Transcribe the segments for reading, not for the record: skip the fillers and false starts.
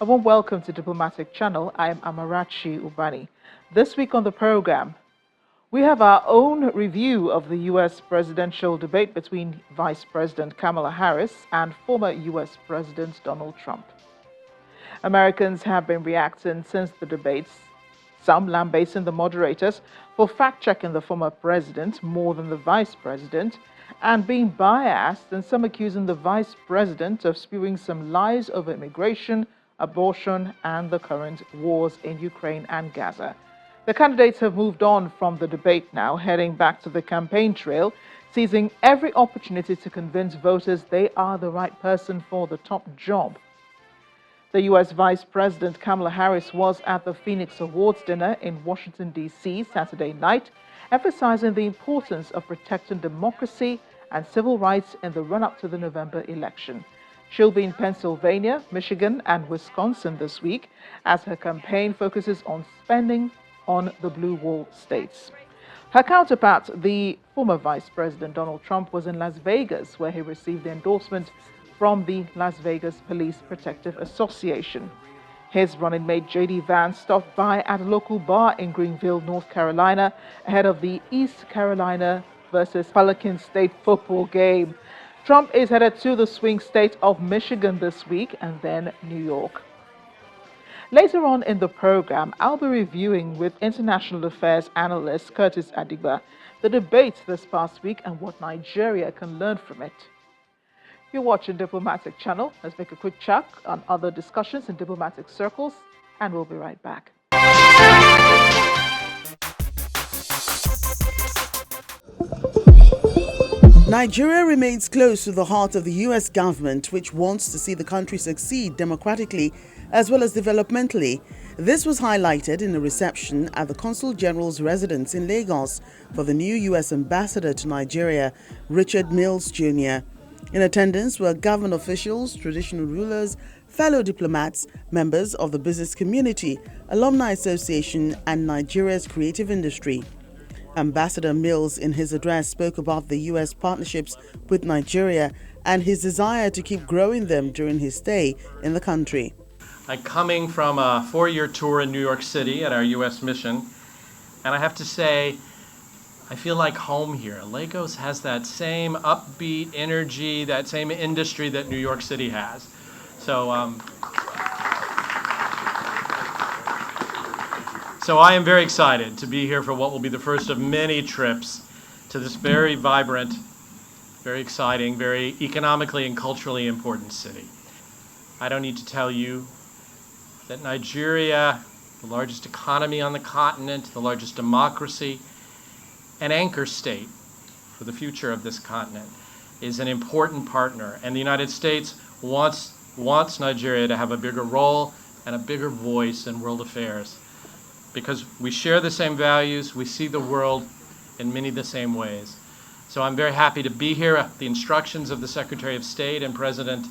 A warm welcome to Diplomatic Channel. I am Amarachi Ubani. This week on the program, we have our own review of the U.S. presidential debate between Vice President Kamala Harris and former U.S. President Donald Trump. Americans have been reacting since the debates, some lambasting the moderators for fact-checking the former president more than the vice president and being biased, and some accusing the vice president of spewing some lies over immigration, abortion, and the current wars in Ukraine and Gaza. The candidates have moved on from the debate now, heading back to the campaign trail, seizing every opportunity to convince voters they are the right person for the top job. The U.S. Vice President Kamala Harris was at the Phoenix Awards dinner in Washington, D.C. Saturday night, emphasizing the importance of protecting democracy and civil rights in the run-up to the November election. She'll be in Pennsylvania, Michigan, and Wisconsin this week as her campaign focuses on spending on the Blue Wall states. Her counterpart, the former Vice President Donald Trump, was in Las Vegas, where he received the endorsement from the Las Vegas Police Protective Association. His running mate J.D. Vance stopped by at a local bar in Greenville, North Carolina, ahead of the East Carolina versus Pelican State football game. Trump is headed to the swing state of Michigan this week and then New York. Later on in the program, I'll be reviewing with international affairs analyst Curtis Adigba the debate this past week and what Nigeria can learn from it. You're watching Diplomatic Channel. Let's make a quick check on other discussions in diplomatic circles, and we'll be right back. Nigeria remains close to the heart of the U.S. government, which wants to see the country succeed democratically as well as developmentally. This was highlighted in a reception at the Consul General's residence in Lagos for the new U.S. ambassador to Nigeria, Richard Mills Jr. In attendance were government officials, traditional rulers, fellow diplomats, members of the business community, alumni association, and Nigeria's creative industry. Ambassador Mills, in his address, spoke about the U.S. partnerships with Nigeria and his desire to keep growing them during his stay in the country. I'm coming from a 4-year tour in New York City at our U.S. mission, and I have to say, I feel like home here. Lagos has that same upbeat energy, that same industry that New York City has. So I am very excited to be here for what will be the first of many trips to this very vibrant, very exciting, very economically and culturally important city. I don't need to tell you that Nigeria, the largest economy on the continent, the largest democracy, an anchor state for the future of this continent, is an important partner, and the United States wants Nigeria to have a bigger role and a bigger voice in world affairs, because we share the same values, we see the world in many of the same ways. So I'm very happy to be here at the instructions of the Secretary of State and President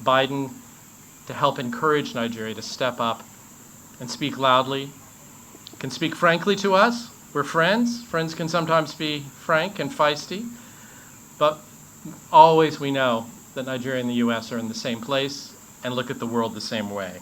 Biden to help encourage Nigeria to step up and speak loudly, can speak frankly to us. We're friends. Friends can sometimes be frank and feisty, but always we know that Nigeria and the U.S. are in the same place and look at the world the same way.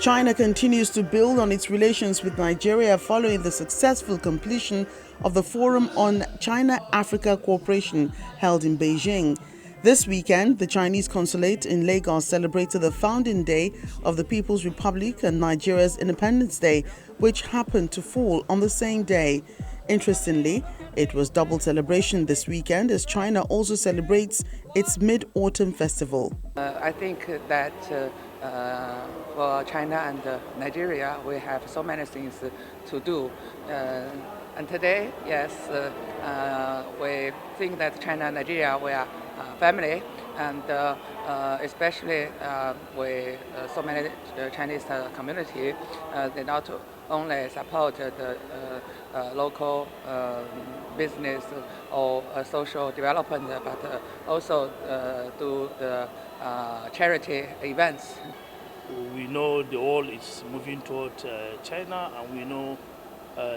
China continues to build on its relations with Nigeria following the successful completion of the Forum on China-Africa Cooperation held in Beijing. This weekend, the Chinese consulate in Lagos celebrated the founding day of the People's Republic and Nigeria's Independence Day, which happened to fall on the same day. Interestingly, it was double celebration this weekend as China also celebrates its Mid-Autumn Festival. I think that for China and Nigeria, we have so many things to do. And today, yes, we think that China and Nigeria, we are family, and especially with so many Chinese community, they not only support the local business or social development, but also do the charity events. We know the world is moving toward China, and we know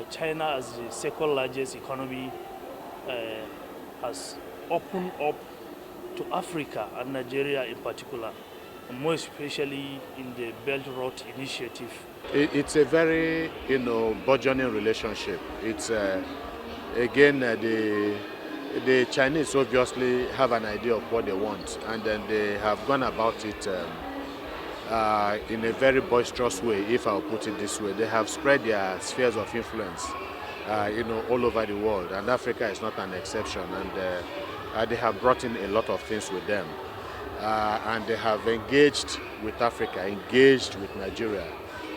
China as the second largest economy has opened up to Africa and Nigeria in particular, and more especially in the Belt Road Initiative. It's a very, burgeoning relationship. It's again the Chinese obviously have an idea of what they want, and then they have gone about it in a very boisterous way, if I'll put it this way. They have spread their spheres of influence, all over the world, and Africa is not an exception. And they have brought in a lot of things with them, and they have engaged with Africa, engaged with Nigeria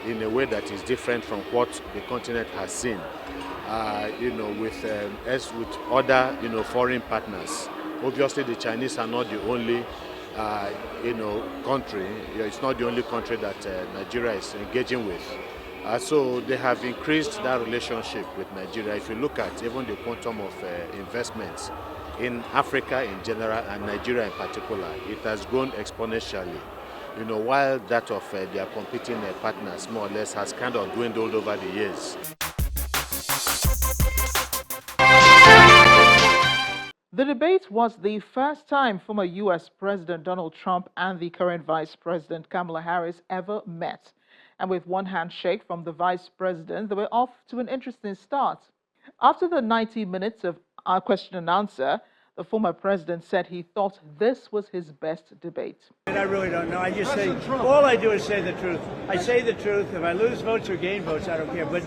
in a way that is different from what the continent has seen, with other, foreign partners. Obviously, the Chinese are not the only, country. It's not the only country that Nigeria is engaging with. So they have increased that relationship with Nigeria. If you look at even the quantum of investments in Africa in general and Nigeria in particular, it has grown exponentially. While that of their competing partners more or less has kind of dwindled over the years. The debate was the first time former U.S. President Donald Trump and the current Vice President Kamala Harris ever met. And with one handshake from the Vice President, they were off to an interesting start. After the 90 minutes of our question and answer, the former president said he thought this was his best debate. I really don't know. I just say, all I do is say the truth. I say the truth. If I lose votes or gain votes, I don't care. But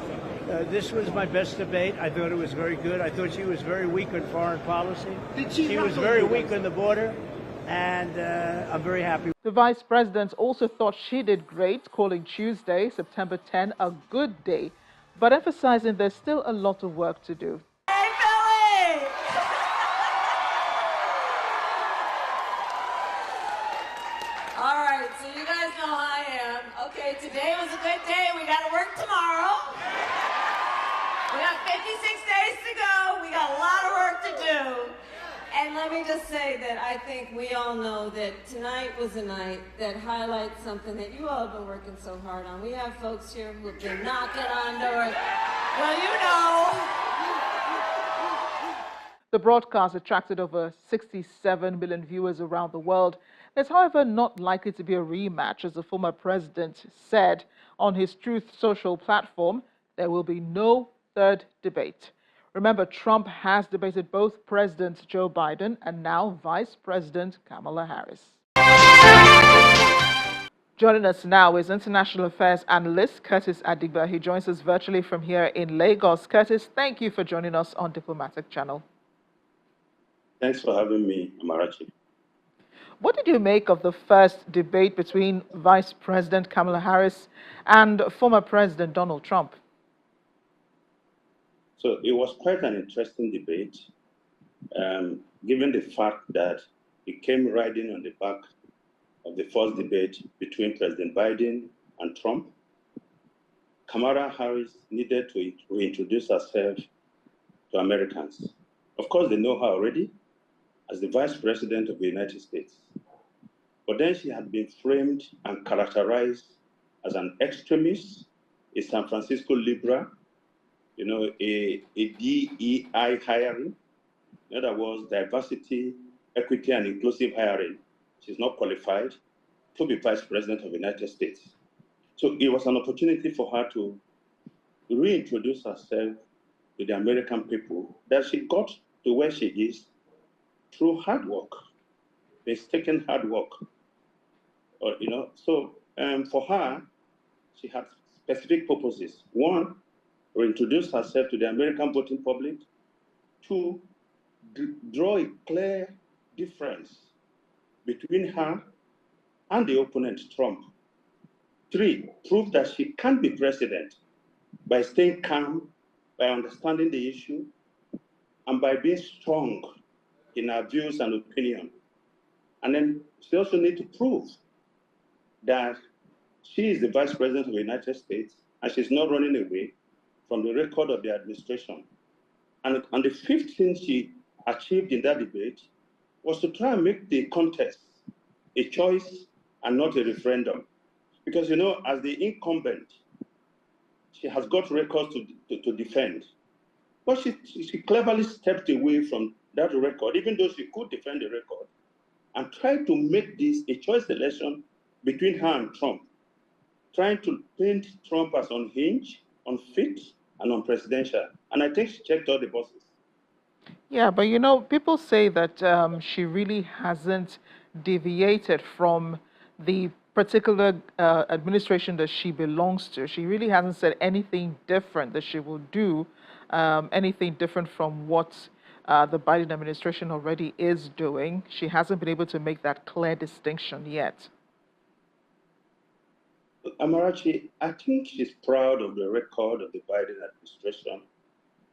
this was my best debate. I thought it was very good. I thought she was very weak on foreign policy. She was very weak on the border, and I'm very happy. The vice president also thought she did great, calling Tuesday, September 10, a good day, but emphasizing there's still a lot of work to do. Hey, Philly! All right, so you guys know how I am. Okay, today was a good day. We got to work tomorrow. We got 56 days to go. We got a lot of work to do. And let me just say that I think we all know that tonight was a night that highlights something that you all have been working so hard on. We have folks here who have been knocking on doors. Well, you know. The broadcast attracted over 67 million viewers around the world. It's, however, not likely to be a rematch, as the former president said on his Truth Social platform. There will be no third debate. Remember, Trump has debated both President Joe Biden and now Vice President Kamala Harris. Joining us now is international affairs analyst Curtis Adigba. He joins us virtually from here in Lagos. Curtis, thank you for joining us on Diplomatic Channel. Thanks for having me, Amarachi. What did you make of the first debate between Vice President Kamala Harris and former President Donald Trump? So it was quite an interesting debate, given the fact that it came riding on the back of the first debate between President Biden and Trump. Kamala Harris needed to reintroduce herself to Americans. Of course, they know her already as the Vice President of the United States. But then she had been framed and characterized as an extremist, a San Francisco liberal, a DEI hiring. In other words, diversity, equity, and inclusive hiring. She's not qualified to be Vice President of the United States. So it was an opportunity for her to reintroduce herself to the American people, that she got to where she is through hard work, mistaken hard work. So for her, she had specific purposes. One, reintroduce herself to the American voting public. Two, draw a clear difference between her and the opponent, Trump. Three, prove that she can be president by staying calm, by understanding the issue, and by being strong in her views and opinion. And then she also needs to prove that she is the Vice President of the United States and she's not running away from the record of the administration. And the fifth thing she achieved in that debate was to try and make the contest a choice and not a referendum. Because, as the incumbent, she has got records to defend. But she cleverly stepped away from that record, even though she could defend the record. and tried to make this a choice election between her and Trump, trying to paint Trump as unhinged, unfit, and unpresidential. And I think she checked all the boxes. Yeah, but you know, people say that she really hasn't deviated from the particular administration that she belongs to. She really hasn't said anything different that she will do, anything different from what the Biden administration already is doing. She hasn't been able to make that clear distinction yet. Amarachi, I think she's proud of the record of the Biden administration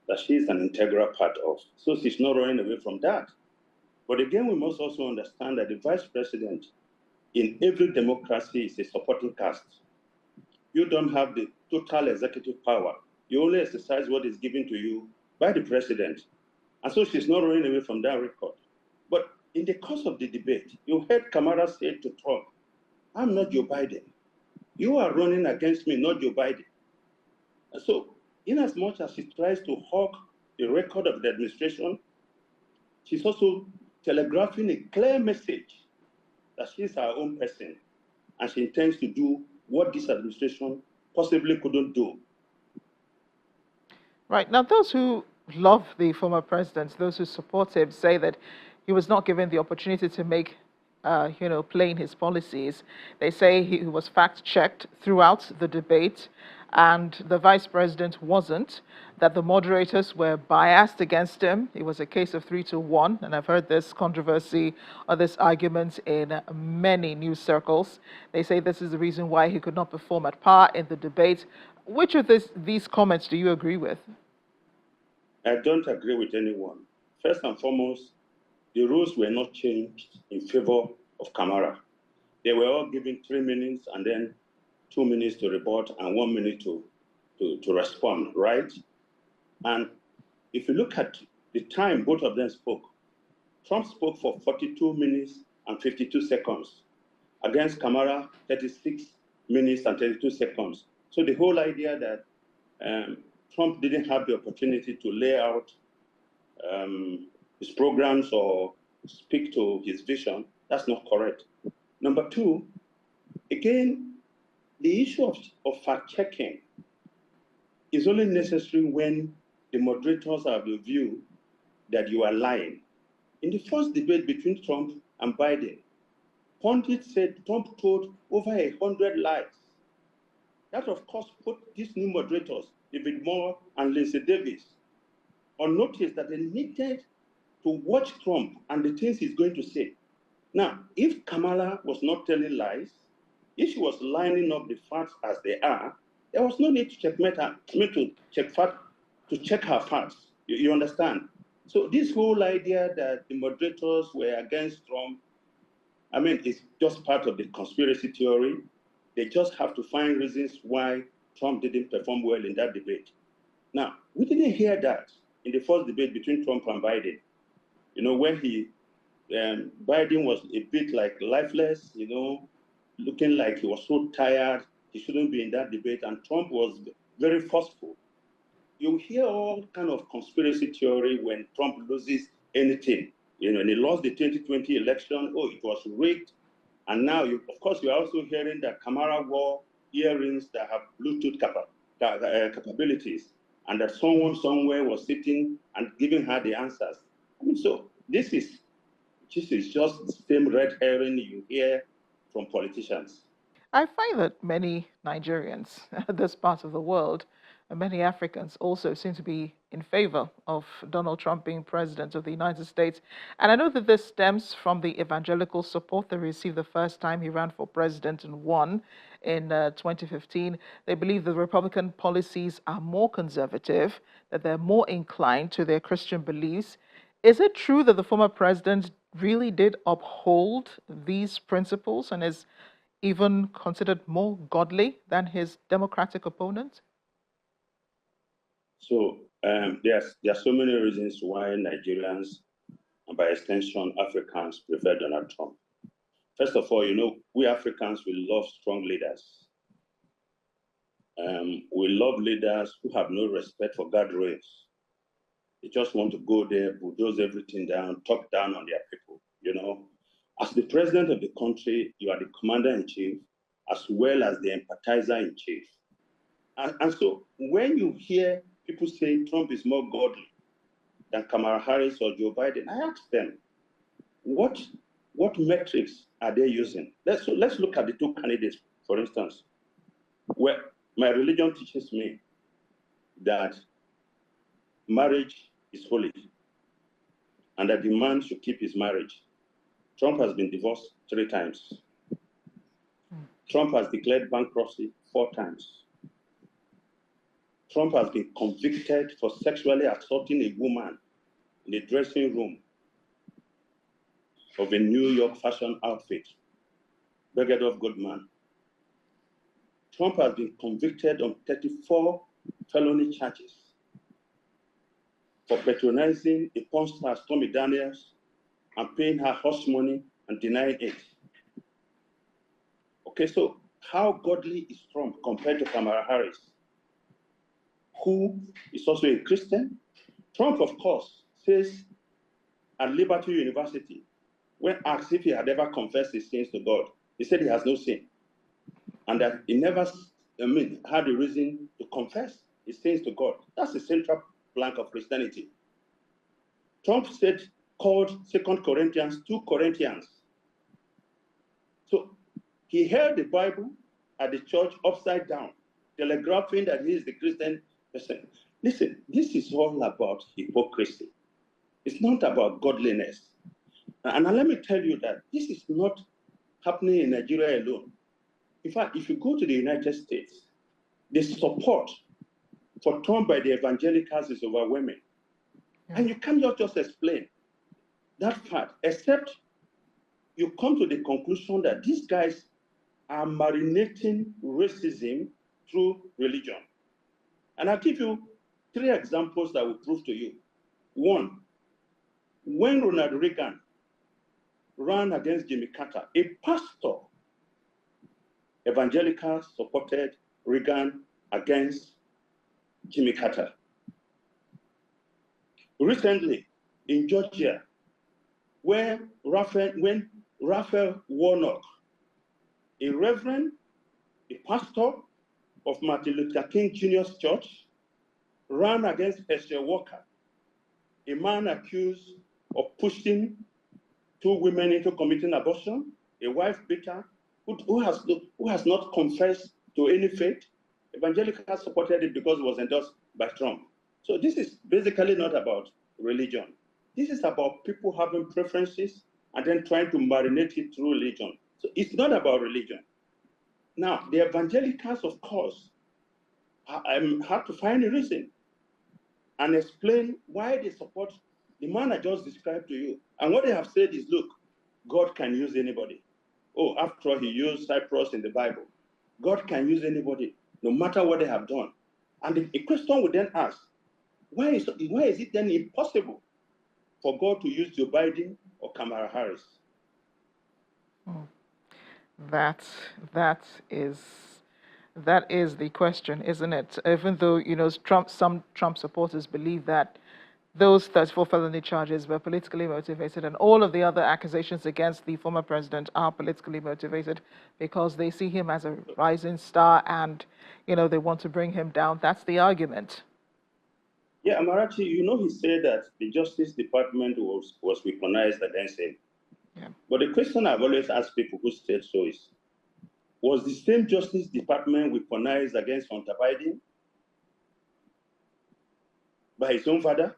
that she is an integral part of. So she's not running away from that. But again, we must also understand that the vice president in every democracy is a supporting cast. You don't have the total executive power. You only exercise what is given to you by the president. And so she's not running away from that record. But in the course of the debate, you heard Kamala say to Trump, I'm not Joe Biden. You are running against me, not Joe Biden. And so, in as much as she tries to hawk the record of the administration, she's also telegraphing a clear message that she's her own person and she intends to do what this administration possibly couldn't do. Right. Now, those who love the former president, those who support him, say that he was not given the opportunity to make, plain his policies. They say he was fact-checked throughout the debate, and the vice president wasn't, that the moderators were biased against him. It was a case of 3-1, and I've heard this controversy or this argument in many news circles. They say this is the reason why he could not perform at par in the debate. Which of these comments do you agree with? I don't agree with anyone. First and foremost, the rules were not changed in favor of Kamara. They were all given 3 minutes and then 2 minutes to rebut and 1 minute to respond, right? And if you look at the time both of them spoke, Trump spoke for 42 minutes and 52 seconds against Kamara, 36 minutes and 32 seconds. So the whole idea that Trump didn't have the opportunity to lay out his programs or speak to his vision, that's not correct. Number two, again, the issue of fact-checking is only necessary when the moderators have the view that you are lying. In the first debate between Trump and Biden, pundits said Trump told over 100 lies. That, of course, put these new moderators, David Moore and Lindsey Davis, on notice that they needed to watch Trump and the things he's going to say. Now, if Kamala was not telling lies, if she was lining up the facts as they are, there was no need to checkmate her, to check her facts. You understand? So this whole idea that the moderators were against Trump, I mean, it's just part of the conspiracy theory. They just have to find reasons why Trump didn't perform well in that debate. Now, we didn't hear that in the first debate between Trump and Biden. You know, when Biden was a bit like lifeless, you know, looking like he was so tired, he shouldn't be in that debate, and Trump was very forceful. You hear all kind of conspiracy theory when Trump loses anything. You know, and he lost the 2020 election, oh, it was rigged. And now, of course, you're also hearing that Kamala wore earrings that have Bluetooth capabilities, and that someone somewhere was sitting and giving her the answers. I mean, so this is just the same red herring you hear from politicians. I find that many Nigerians, this part of the world, and many Africans also seem to be in favor of Donald Trump being president of the United States. And I know that this stems from the evangelical support they received the first time he ran for president and won in 2015. They believe the Republican policies are more conservative, that they're more inclined to their Christian beliefs. Is it true that the former president really did uphold these principles and is even considered more godly than his Democratic opponent? So there are so many reasons why Nigerians, and by extension Africans, prefer Donald Trump. First of all, you know, we Africans, we love strong leaders. We love leaders who have no respect for guardrails. They just want to go there, bulldoze everything down, talk down on their people, you know. As the president of the country, you are the commander-in-chief as well as the empathizer-in-chief. And so when you hear people say Trump is more godly than Kamala Harris or Joe Biden, I ask them, what metrics are they using? Let's look at the two candidates, for instance. Well, my religion teaches me that marriage is holy and that the man should keep his marriage. Trump has been divorced 3 times. Trump has declared bankruptcy 4 times. Trump has been convicted for sexually assaulting a woman in the dressing room of a New York fashion outfit, Bergedorf Goldman. Trump has been convicted on 34 felony charges for patronizing a porn star, Stormy Daniels, and paying her hush money and denying it. Okay, so how godly is Trump compared to Kamala Harris, who is also a Christian? Trump, of course, says at Liberty University, when asked if he had ever confessed his sins to God, he said he has no sin, and that he never had a reason to confess his sins to God. That's the central plank of Christianity. Trump called 2 Corinthians 2 Corinthians. So he held the Bible at the church upside down, telegraphing that he is the Christian person. Listen, this is all about hypocrisy. It's not about godliness. And let me tell you that this is not happening in Nigeria alone. In fact, if you go to the United States, the support for Trump by the evangelicals is overwhelming. Yeah. And you cannot just explain that fact, except you come to the conclusion that these guys are marinating racism through religion. And I'll give you 3 examples that will prove to you. 1, when Ronald Reagan ran against Jimmy Carter, a pastor, evangelicals supported Reagan against Jimmy Carter. Recently, in Georgia, when Raphael Warnock, a reverend, a pastor of Martin Luther King Jr.'s church, ran against Herschel Walker, a man accused of pushing 2 women into committing abortion, a wife beater, who has not confessed to any faith. Evangelicals supported it because it was endorsed by Trump. So this is basically not about religion. This is about people having preferences and then trying to marinate it through religion. So it's not about religion. Now, the evangelicals, of course, have to find a reason and explain why they support the man I just described to you. And what they have said is, look, God can use anybody. Oh, after all, he used Cyprus in the Bible. God can use anybody, no matter what they have done. And the question would then ask, why is it then impossible for God to use Joe Biden or Kamala Harris? That is the question, isn't it? Even though, some Trump supporters believe that those 34 felony charges were politically motivated, and all of the other accusations against the former president are politically motivated because they see him as a rising star and, they want to bring him down. That's the argument. Yeah, Amarachi, he said that the Justice Department was weaponized against him. Yeah. But the question I've always asked people who said so is, was the same Justice Department weaponized against Hunter Biden by his own father?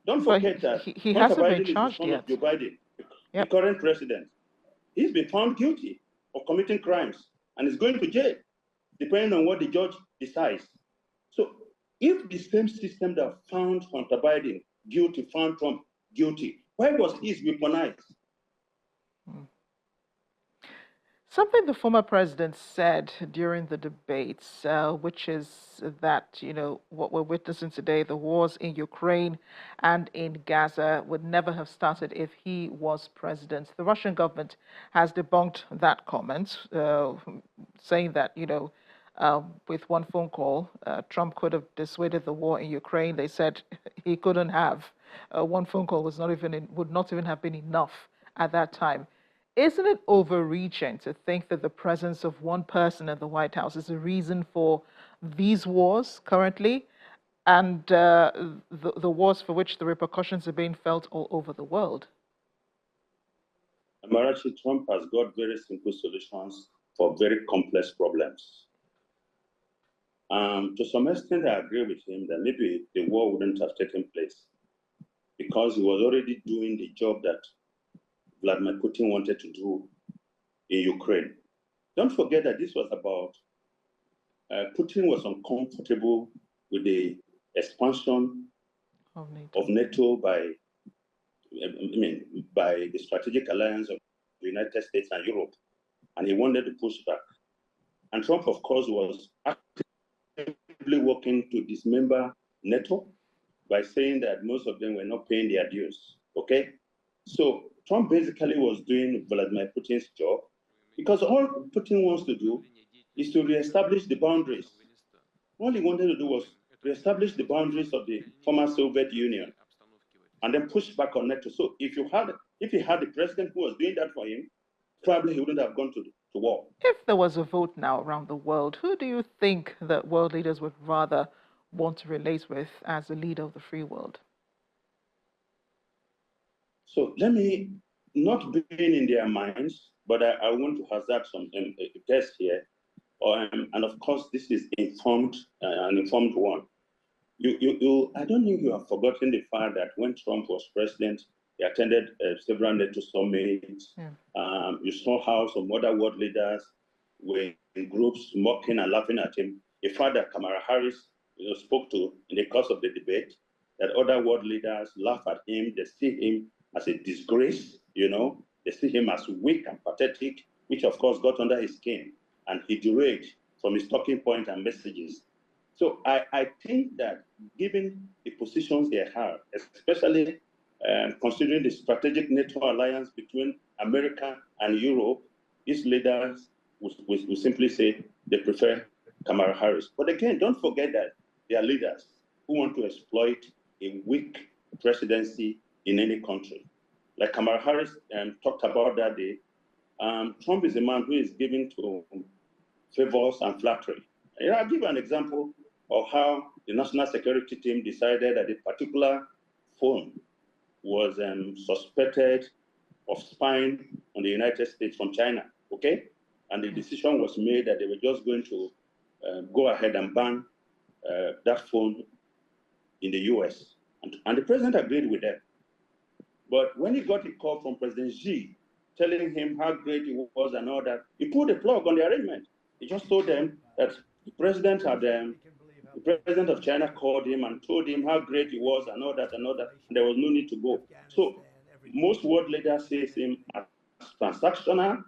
Don't forget that he hasn't been charged yet. Joe Biden, the current president. He's been found guilty of committing crimes and is going to jail, depending on what the judge decides. So if the same system that found Hunter Biden guilty found Trump guilty, why was his weaponized? Something the former president said during the debates, which is that, what we're witnessing today, the wars in Ukraine and in Gaza would never have started if he was president. The Russian government has debunked that comment, saying that, with one phone call, Trump could have dissuaded the war in Ukraine. They said he couldn't have. one phone call was not even would not even have been enough at that time. Isn't it overreaching to think that the presence of one person in the White House is a reason for these wars currently, and the wars for which the repercussions are being felt all over the world? Amarachi, Trump has got very simple solutions for very complex problems. To some extent, I agree with him that maybe the war wouldn't have taken place because he was already doing the job that Vladimir Putin wanted to do in Ukraine. Don't forget that this was about Putin was uncomfortable with the expansion of NATO by the strategic alliance of the United States and Europe, and he wanted to push back. And Trump, of course, was actively working to dismember NATO by saying that most of them were not paying their dues. Okay? So Trump basically was doing Vladimir Putin's job because all Putin wants to do is to reestablish the boundaries. All he wanted to do was reestablish the boundaries of the former Soviet Union and then push back on NATO. So if he had the president who was doing that for him, probably he wouldn't have gone to war. If there was a vote now around the world, who do you think that world leaders would rather want to relate with as a leader of the free world? So let me not be in their minds, but I want to hazard some guess here. And of course, this is an informed one. I don't think you have forgotten the fact that when Trump was president, he attended several NATO summits. Yeah. You saw how some other world leaders were in groups mocking and laughing at him. A fact that Kamala Harris spoke to in the course of the debate, that other world leaders laugh at him. They see him as a disgrace, They see him as weak and pathetic, which of course got under his skin. And he derailed from his talking point and messages. So I think that given the positions they have, especially considering the strategic NATO alliance between America and Europe, these leaders will simply say they prefer Kamala Harris. But again, don't forget that they are leaders who want to exploit a weak presidency in any country. Like Kamala Harris talked about that day, Trump is a man who is given to favors and flattery. And I'll give you an example of how the national security team decided that a particular phone was suspected of spying on the United States from China, okay? And the decision was made that they were just going to go ahead and ban that phone in the US. And the president agreed with that. But when he got a call from President Xi telling him how great he was and all that, he pulled the plug on the arrangement. He just told them that the president of China called him and told him how great he was and all that, and there was no need to go. So most world leaders see him as transactional,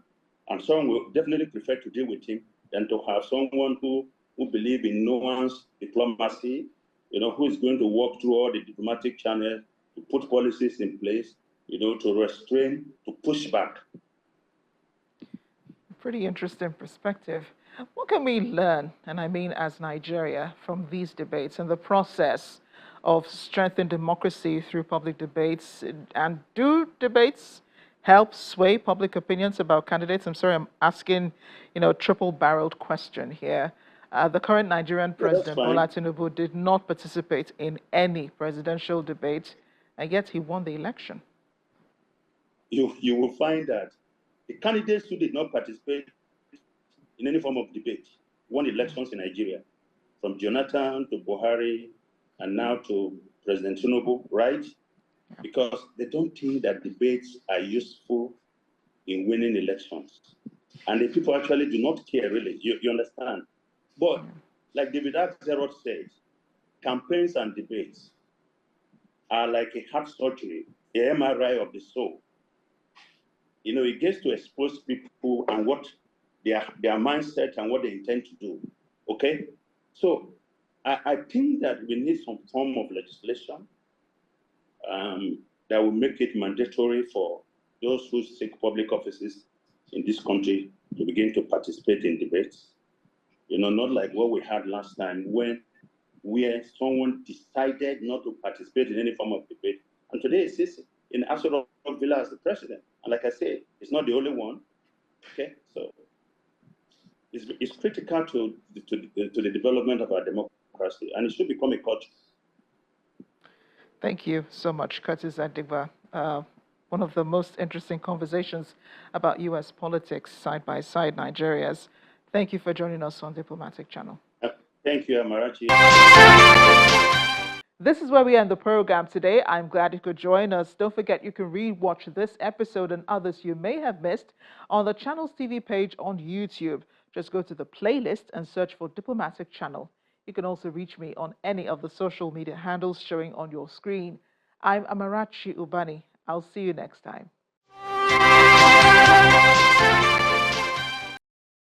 and some will definitely prefer to deal with him than to have someone who believes in nuanced diplomacy, who is going to walk through all the diplomatic channels to put policies in place, to restrain, to push back. Pretty interesting perspective. What can we learn, and I mean as Nigeria, from these debates and the process of strengthening democracy through public debates? And do debates help sway public opinions about candidates? I'm sorry, I'm asking, triple-barreled question here. The current Nigerian president, Bola Tinubu, did not participate in any presidential debate, and yet he won the election. You will find that the candidates who did not participate in any form of debate won elections in Nigeria, from Jonathan to Buhari and now to President Tinubu, right? Because they don't think that debates are useful in winning elections. And the people actually do not care, really. You understand? But like David Axelrod said, campaigns and debates are like a heart surgery, a MRI of the soul. It gets to expose people and what their mindset and what they intend to do. Okay? So I think that we need some form of legislation that will make it mandatory for those who seek public offices in this country to begin to participate in debates. Not like what we had last time where someone decided not to participate in any form of debate And today he sits in Aso Rock Villa as the president. And like I say, he's not the only one. Okay, so it's critical to the development of our democracy, and it should become a culture. Thank you so much, Curtis Adigba. One of the most interesting conversations about U.S. politics, side by side, Nigeria's. Thank you for joining us on Diplomatic Channel. Thank you, Amarachi. This is where we end the program today. I'm glad you could join us. Don't forget you can re-watch this episode and others you may have missed on the Channels TV page on YouTube. Just go to the playlist and search for Diplomatic Channel. You can also reach me on any of the social media handles showing on your screen. I'm Amarachi Ubani. I'll see you next time.